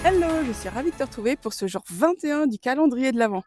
Hello, je suis ravie de te retrouver pour ce jour 21 du calendrier de l'Avent.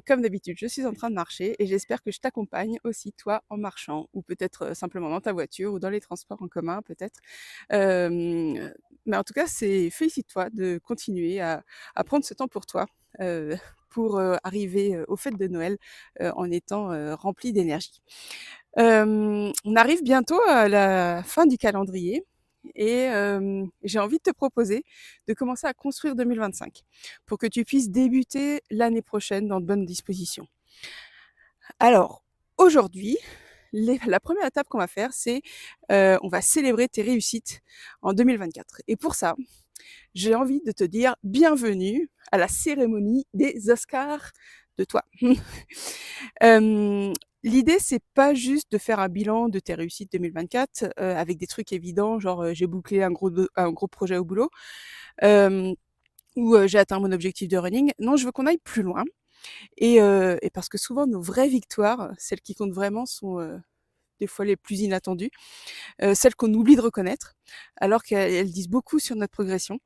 Comme d'habitude, je suis en train de marcher et j'espère que je t'accompagne aussi toi en marchant ou peut-être, simplement dans ta voiture ou dans les transports en commun peut-être. Hem, mais en tout cas, c'est félicite-toi de continuer à prendre ce temps pour toi, heu, pour, arriver, aux fêtes de Noël, en étant, rempli d'énergie. On arrive bientôt à la fin du calendrier et j'ai envie de te proposer de commencer à construire 2025 pour que tu puisses débuter l'année prochaine dans de bonnes dispositions. Alors, aujourd'hui, la première étape qu'on va faire, c'est, on va célébrer tes réussites en 2024 et pour ça, j'ai envie de te dire bienvenue à la cérémonie des Oscars de toi. Hem, L'idée, c'est pas juste de faire un bilan de tes réussites 2024, avec des trucs évidents, genre, j'ai bouclé un gros projet au boulot, hem, ou, j'ai atteint mon objectif de running. Non, je veux qu'on aille plus loin et parce que souvent nos vraies victoires, celles qui comptent vraiment sont, des fois les plus inattendues, celles qu'on oublie de reconnaître, alors qu'elles disent beaucoup sur notre progression.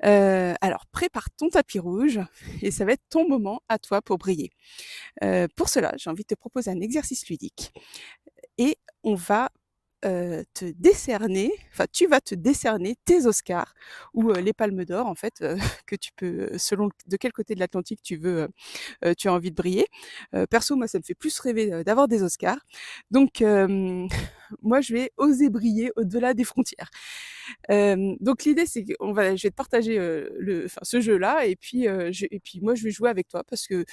Alors prépare ton tapis rouge et ça va être ton moment à toi pour briller. Pour cela, j'ai envie de te proposer un exercice ludique et on va, te décerner enfin tu vas te décerner tes Oscars ou, les palmes d'or en fait, que tu peux, selon de quel côté de l'Atlantique tu as envie de briller. Perso, moi ça me fait plus rêver, d'avoir des Oscars. Donc moi je vais oser briller au-delà des frontières. Donc l'idée c'est qu'on va je vais te partager, ce jeu-là et puis moi je vais jouer avec toi parce que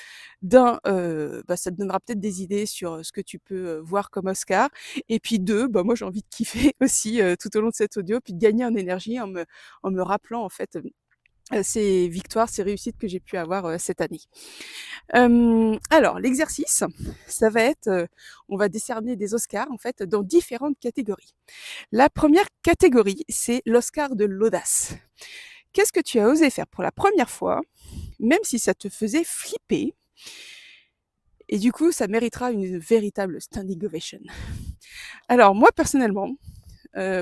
ça te donnera peut-être des idées sur, ce que tu peux, voir comme Oscar et puis 2, moi j'ai envie de kiffer aussi, tout au long de cet audio puis de gagner en énergie en me rappelant en fait, ces victoires, ces réussites que j'ai pu avoir, cette année. Alors l'exercice, ça va être, on va décerner des Oscars en fait dans différentes catégories. La première catégorie, c'est l'Oscar de l'audace. Qu'est-ce que tu as osé faire pour la première fois, même si ça te faisait flipper et du coup, ça méritera une véritable standing ovation. Alors moi, personnellement,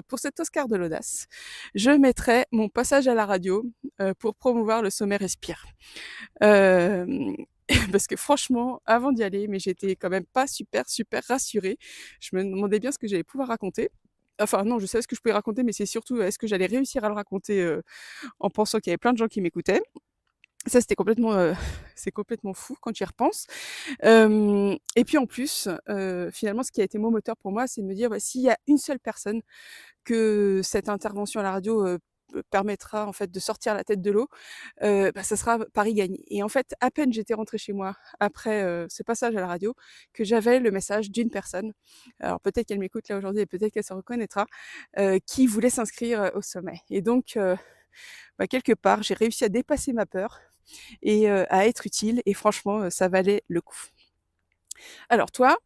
pour cet Oscar de l'audace, je mettrais mon passage à la radio, pour promouvoir le sommet Respire. Hem, parce que franchement, avant d'y aller, mais j'étais quand même pas super, super rassurée. Je me demandais bien ce que j'allais pouvoir raconter. Enfin non, je savais ce que je pouvais raconter, mais c'est surtout, est-ce que j'allais réussir à le raconter, en pensant qu'il y avait plein de gens qui m'écoutaient. Ça, c'était complètement, c'est complètement fou quand tu y repenses. Et puis en plus, finalement, ce qui a été mon moteur pour moi, c'est de me dire: «Bah, s'il y a une seule personne que cette intervention à la radio, permettra en fait de sortir la tête de l'eau, ça sera Paris gagne» et en fait, à peine j'étais rentrée chez moi après, ce passage à la radio, que j'avais le message d'une personne, alors peut-être qu'elle m'écoute là aujourd'hui et peut-être qu'elle se reconnaîtra, qui voulait s'inscrire, au sommet et donc quelque part, j'ai réussi à dépasser ma peur et à être utile et franchement, ça valait le coup. Alors toi,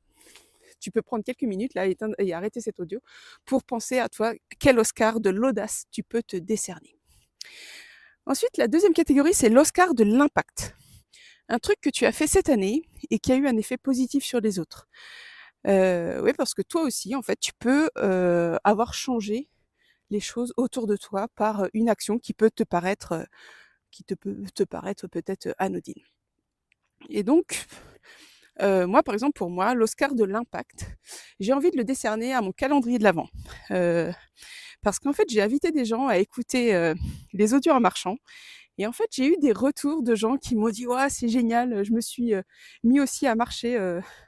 tu peux prendre quelques minutes là, éteindre et arrêter cet audio pour penser à toi, quel Oscar de l'audace tu peux te décerner. Ensuite, la deuxième catégorie, c'est l'Oscar de l'impact. Un truc que tu as fait cette année et qui a eu un effet positif sur les autres. Oui, parce que toi aussi, en fait, tu peux, avoir changé les choses autour de toi par, une action qui te peut te paraître peut-être, anodine. Et donc, moi, par exemple, pour moi, l'Oscar de l'impact, j'ai envie de le décerner à mon calendrier de l'Avent. Heu, Parce qu'en fait, j'ai invité des gens à écouter, les audios en marchant et en fait, j'ai eu des retours de gens qui m'ont dit: «Waouh, c'est génial, je me suis, mis aussi à marcher,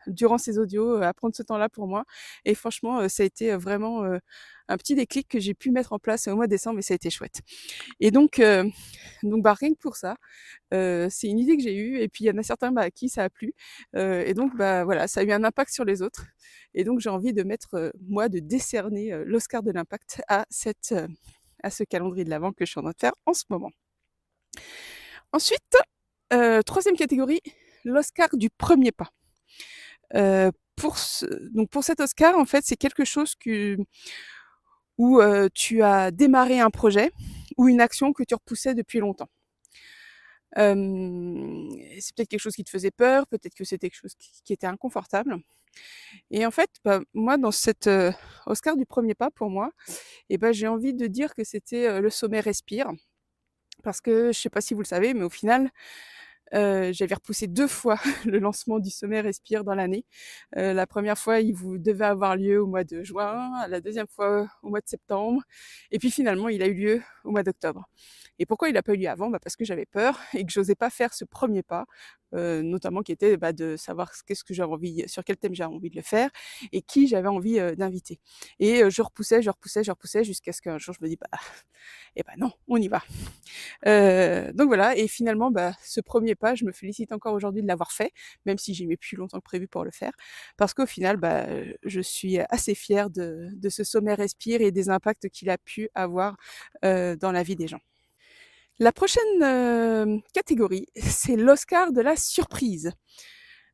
durant ces audios, à prendre ce temps-là pour moi» et franchement, ça a été, vraiment, un petit déclic que j'ai pu mettre en place au mois de décembre et ça a été chouette. Et rien que pour ça, c'est une idée que j'ai eue et puis il y en a certains, à qui ça a plu, et donc voilà, ça a eu un impact sur les autres et donc j'ai envie de mettre, moi, de décerner, l'Oscar de l'impact à ce calendrier de l'Avent que je suis en train de faire en ce moment. Ensuite, 3e catégorie, l'Oscar du premier pas. Pour cet Oscar, en fait, c'est quelque chose où, tu as démarré un projet ou une action que tu repoussais depuis longtemps. C'est peut-être quelque chose qui te faisait peur, peut-être que c'était quelque chose qui était inconfortable et en fait, moi dans cet, Oscar du premier pas pour moi et j'ai envie de dire que c'était, le sommet Respire. Parce que je sais pas si vous le savez, mais au final, j'avais repoussé 2 fois le lancement du Sommet Respire dans l'année. La première fois, il vous devait avoir lieu au mois de juin, la deuxième fois au mois de septembre et puis finalement, il a eu lieu au mois d'octobre. Et pourquoi il n'a pas eu lieu avant? Parce que j'avais peur et que j'osais pas faire ce premier pas, notamment qui était, de savoir qu'est-ce que j'avais envie sur quel thème j'avais envie de le faire et qui j'avais envie, d'inviter. Et je repoussais jusqu'à ce qu'un jour je me dis: «Bah, eh ben non, on y va». Donc voilà et finalement, ce premier pas, je me félicite encore aujourd'hui de l'avoir fait, même si j'ai mis plus longtemps que prévu pour le faire. Parce qu'au final, je suis assez fière de ce sommet Respire et des impacts qu'il a pu avoir, dans la vie des gens. La prochaine, catégorie, c'est l'Oscar de la surprise.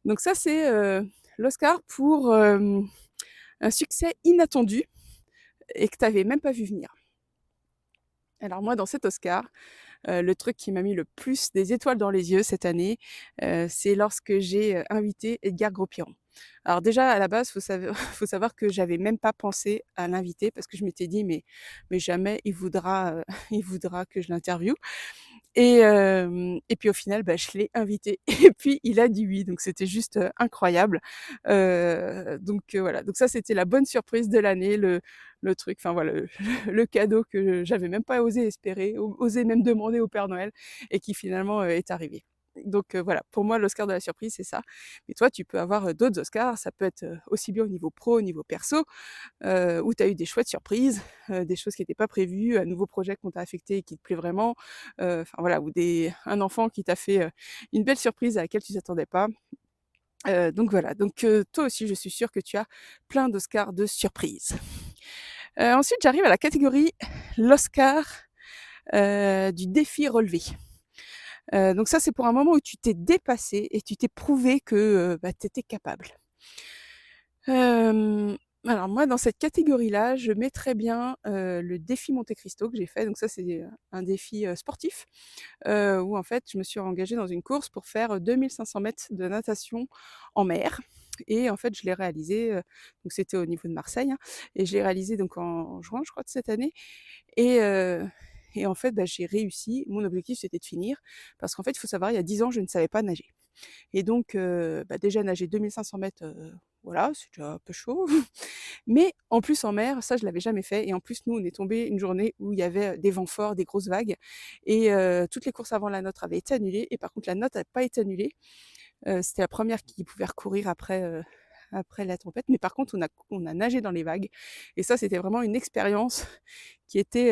Donc ça, c'est, l'Oscar pour, un succès inattendu et que tu avais même pas vu venir. Alors moi, dans cet Oscar, le truc qui m'a mis le plus des étoiles dans les yeux cette année, c'est lorsque j'ai, invité Edgar Gros-Piron. Alors déjà à la base, faut savoir que j'avais même pas pensé à l'inviter parce que je m'étais dit: «Mais jamais il voudra, il voudra que je l'interviewe». Et puis au final, je l'ai invité et puis il a dit oui, donc c'était juste, incroyable. Voilà, donc ça c'était la bonne surprise de l'année, le truc, enfin voilà, le cadeau que j'avais même pas osé espérer, osé même demander au Père Noël et qui finalement, est arrivé. Donc voilà, pour moi l'Oscar de la surprise, c'est ça. Mais toi, tu peux avoir, d'autres Oscars, ça peut être, aussi bien au niveau pro, au niveau perso, où tu as eu des chouettes surprises, des choses qui étaient pas prévues, un nouveau projet qu'on t'a affecté et qui te plaît vraiment, enfin voilà, ou un enfant qui t'a fait, une belle surprise à laquelle tu t'attendais pas. Donc voilà, toi aussi, je suis sûre que tu as plein d'Oscars de surprises. Ensuite, j'arrive à la catégorie l'Oscar, du défi relevé. Donc ça, c'est pour un moment où tu t'es dépassé et tu t'es prouvé que, tu étais capable. Alors moi, dans cette catégorie-là, je mettrais bien, le défi Monte Cristo que j'ai fait. Donc ça, c'est, un défi, sportif, où en fait, je me suis engagée dans une course pour faire, 2 500 m de natation en mer et en fait, je l'ai réalisé, donc c'était au niveau de Marseille, hein, et je l'ai réalisé donc en juin, je crois, de cette année et heu et en fait, j'ai réussi. Mon objectif, c'était de finir parce qu'en fait, il faut savoir, il y a 10 ans, je ne savais pas nager. Et donc, déjà nager 2 500 m, voilà, c'est déjà un peu chaud. Mais en plus en mer, ça je l'avais jamais fait et en plus nous on est tombés une journée où il y avait, des vents forts, des grosses vagues et toutes les courses avant la nôtre avaient été annulées et par contre la nôtre n'a pas été annulée. C'était la première qui pouvait recourir après la tempête, mais par contre on a nagé dans les vagues et ça c'était vraiment une expérience qui était,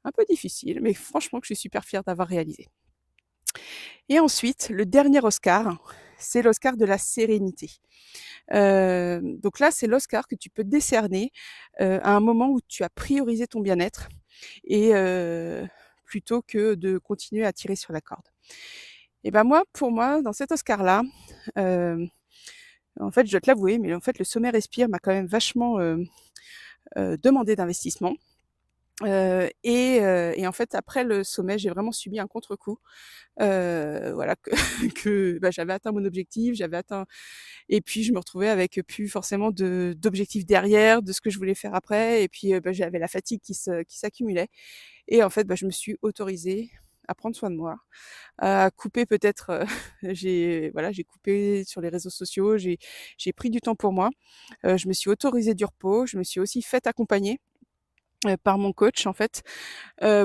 un peu difficile, mais franchement que je suis super fière d'avoir réalisé. Et ensuite, le dernier Oscar, c'est l'Oscar de la sérénité. Donc là, c'est l'Oscar que tu peux décerner, à un moment où tu as priorisé ton bien-être et plutôt que de continuer à tirer sur la corde. Et moi, pour moi, dans cet Oscar-là, hem, en fait, je dois te l'avouer, mais en fait, le sommet Respire m'a quand même vachement, demandé d'investissement. Et en fait, après le sommet, j'ai vraiment subi un contre-coup. Voilà que j'avais atteint mon objectif, j'avais atteint et puis je me retrouvais avec plus forcément d'objectifs derrière, de ce que je voulais faire après et puis, j'avais la fatigue qui s'accumulait et en fait, je me suis autorisée à prendre soin de moi, à couper peut-être, j'ai coupé sur les réseaux sociaux, j'ai pris du temps pour moi. Je me suis autorisée du repos, je me suis aussi faite accompagner, par mon coach en fait,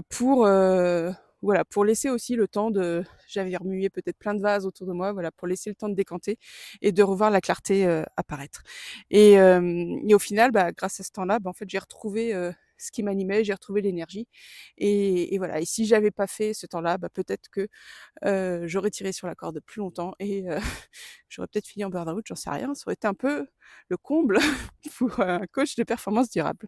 pour, voilà, pour laisser aussi le temps de j'avais remué peut-être plein de vases autour de moi, voilà, pour laisser le temps de décanter et de revoir la clarté, apparaître et au final, grâce à ce temps-là, en fait, j'ai retrouvé, ce qui m'animait, j'ai retrouvé l'énergie et voilà et si j'avais pas fait ce temps-là, peut-être que, j'aurais tiré sur la corde plus longtemps et j'aurais peut-être fini en burn-out, j'en sais rien. Ça aurait été un peu le comble pour un coach de performance durable.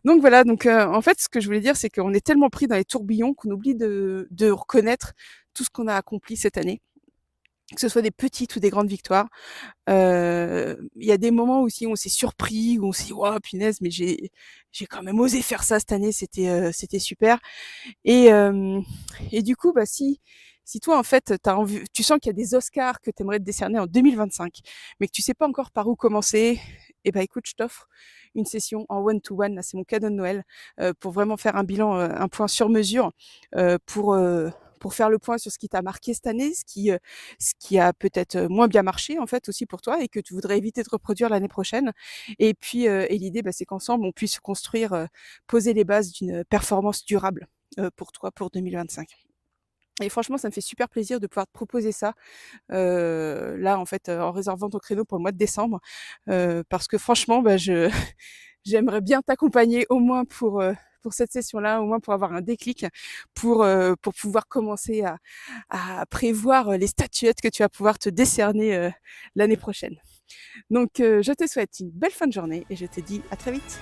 Donc voilà, en fait, ce que je voulais dire, c'est qu'on est tellement pris dans les tourbillons qu'on oublie de reconnaître tout ce qu'on a accompli cette année, que ce soit des petites ou des grandes victoires. Il y a des moments aussi où on s'est surpris, où on s'est dit: «Waouh, punaise, mais j'ai quand même osé faire ça cette année, c'était super» et hem et du coup, si toi, en fait, tu sens qu'il y a des Oscars que tu aimerais te décerner en 2025, mais que tu sais pas encore par où commencer, écoute, je t'offre une session en one to one, là, c'est mon cadeau de Noël, pour vraiment faire un bilan, un point sur mesure, pour faire le point sur ce qui t'a marqué cette année, ce qui a peut-être, moins bien marché, en fait, aussi pour toi et que tu voudrais éviter de reproduire l'année prochaine. Et puis, et l'idée, c'est qu'ensemble, on puisse construire, poser les bases d'une performance durable, pour toi, pour 2025. Et franchement, ça me fait super plaisir de pouvoir te proposer ça, là, en fait, en réservant ton créneau pour le mois de décembre, parce que franchement, je j'aimerais bien t'accompagner au moins pour cette session-là, au moins pour avoir un déclic, pour pouvoir commencer à prévoir, les statuettes que tu vas pouvoir te décerner, l'année prochaine. Donc, je te souhaite une belle fin de journée et je te dis à très vite.